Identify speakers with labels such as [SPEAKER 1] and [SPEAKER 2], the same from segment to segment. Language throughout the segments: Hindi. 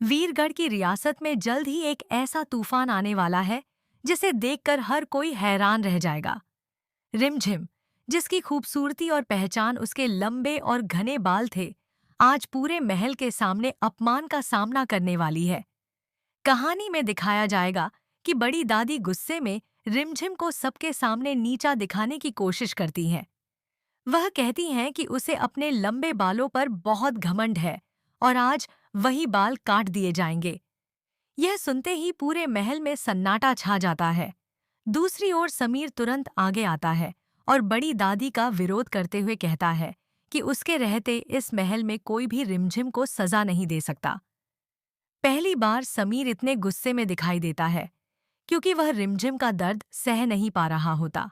[SPEAKER 1] वीरगढ़ की रियासत में जल्द ही एक ऐसा तूफान आने वाला है जिसे देखकर हर कोई हैरान रह जाएगा। रिमझिम, जिसकी खूबसूरती और पहचान उसके लंबे और घने बाल थे, आज पूरे महल के सामने अपमान का सामना करने वाली है। कहानी में दिखाया जाएगा कि बड़ी दादी गुस्से में रिमझिम को सबके सामने नीचा दिखाने की कोशिश करती हैं। वह कहती हैं कि उसे अपने लंबे बालों पर बहुत घमंड है और आज वही बाल काट दिए जाएंगे। यह सुनते ही पूरे महल में सन्नाटा छा जाता है। दूसरी ओर समीर तुरंत आगे आता है और बड़ी दादी का विरोध करते हुए कहता है कि उसके रहते इस महल में कोई भी रिमझिम को सजा नहीं दे सकता। पहली बार समीर इतने गुस्से में दिखाई देता है क्योंकि वह रिमझिम का दर्द सह नहीं पा रहा होता।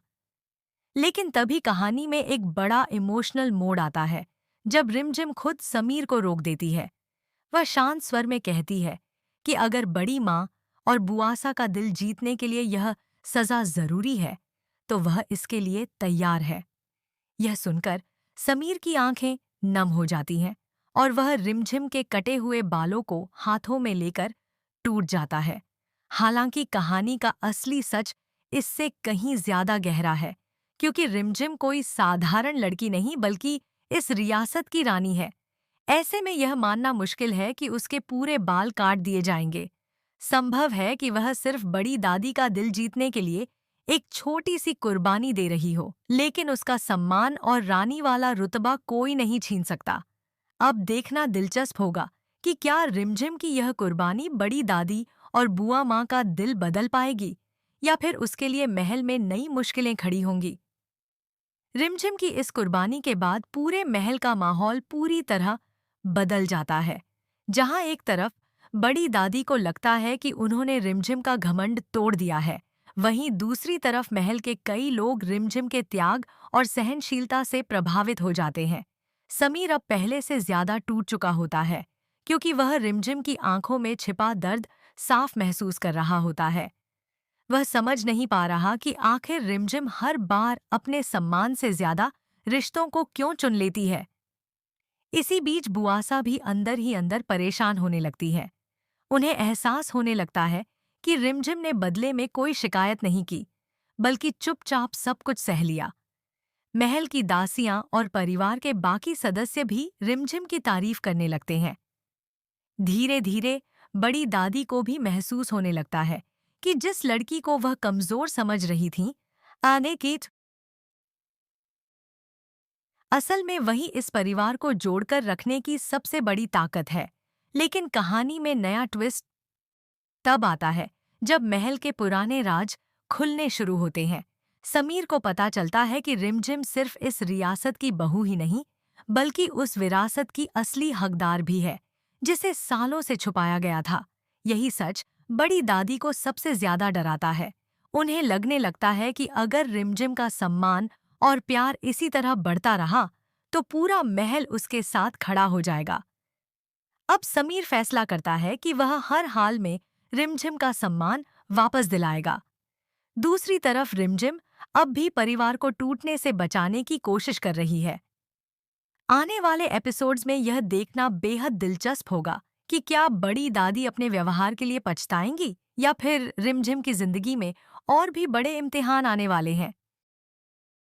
[SPEAKER 1] लेकिन तभी कहानी में एक बड़ा इमोशनल मोड़ आता है जब रिमझिम खुद समीर को रोक देती है। वह शांत स्वर में कहती है कि अगर बड़ी माँ और बुआसा का दिल जीतने के लिए यह सजा जरूरी है तो वह इसके लिए तैयार है। यह सुनकर समीर की आंखें नम हो जाती हैं और वह रिमझिम के कटे हुए बालों को हाथों में लेकर टूट जाता है। हालांकि कहानी का असली सच इससे कहीं ज्यादा गहरा है, क्योंकि रिमझिम कोई साधारण लड़की नहीं बल्कि इस रियासत की रानी है। ऐसे में यह मानना मुश्किल है कि उसके पूरे बाल काट दिए जाएंगे। संभव है कि वह सिर्फ बड़ी दादी का दिल जीतने के लिए एक छोटी सी कुर्बानी दे रही हो, लेकिन उसका सम्मान और रानी वाला रुतबा कोई नहीं छीन सकता। अब देखना दिलचस्प होगा कि क्या रिमझिम की यह कुर्बानी बड़ी दादी और बुआ माँ का दिल बदल पाएगी या फिर उसके लिए महल में नई मुश्किलें खड़ी होंगी। रिमझिम की इस कुर्बानी के बाद पूरे महल का माहौल पूरी तरह बदल जाता है। जहां एक तरफ बड़ी दादी को लगता है कि उन्होंने रिमझिम का घमंड तोड़ दिया है, वहीं दूसरी तरफ महल के कई लोग रिमझिम के त्याग और सहनशीलता से प्रभावित हो जाते हैं। समीर अब पहले से ज्यादा टूट चुका होता है क्योंकि वह रिमझिम की आंखों में छिपा दर्द साफ महसूस कर रहा होता है। वह समझ नहीं पा रहा कि आखिर रिमझिम हर बार अपने सम्मान से ज्यादा रिश्तों को क्यों चुन लेती है। इसी बीच बुआसा भी अंदर ही अंदर परेशान होने लगती है। उन्हें एहसास होने लगता है कि रिमझिम ने बदले में कोई शिकायत नहीं की, बल्कि चुपचाप सब कुछ सह लिया। महल की दासियां और परिवार के बाकी सदस्य भी रिमझिम की तारीफ करने लगते हैं। धीरे धीरे बड़ी दादी को भी महसूस होने लगता है कि जिस लड़की को वह कमजोर समझ रही थी, आने की असल में वही इस परिवार को जोड़कर रखने की सबसे बड़ी ताकत है। लेकिन कहानी में नया ट्विस्ट तब आता है जब महल के पुराने राज खुलने शुरू होते हैं। समीर को पता चलता है कि रिमझिम सिर्फ इस रियासत की बहू ही नहीं, बल्कि उस विरासत की असली हकदार भी है जिसे सालों से छुपाया गया था। यही सच बड़ी दादी को सबसे ज्यादा डराता है। उन्हें लगने लगता है कि अगर रिमझिम का सम्मान और प्यार इसी तरह बढ़ता रहा तो पूरा महल उसके साथ खड़ा हो जाएगा। अब समीर फैसला करता है कि वह हर हाल में रिमझिम का सम्मान वापस दिलाएगा। दूसरी तरफ रिमझिम अब भी परिवार को टूटने से बचाने की कोशिश कर रही है। आने वाले एपिसोड्स में यह देखना बेहद दिलचस्प होगा कि क्या बड़ी दादी अपने व्यवहार के लिए पछताएंगी या फिर रिमझिम की जिंदगी में और भी बड़े इम्तिहान आने वाले हैं।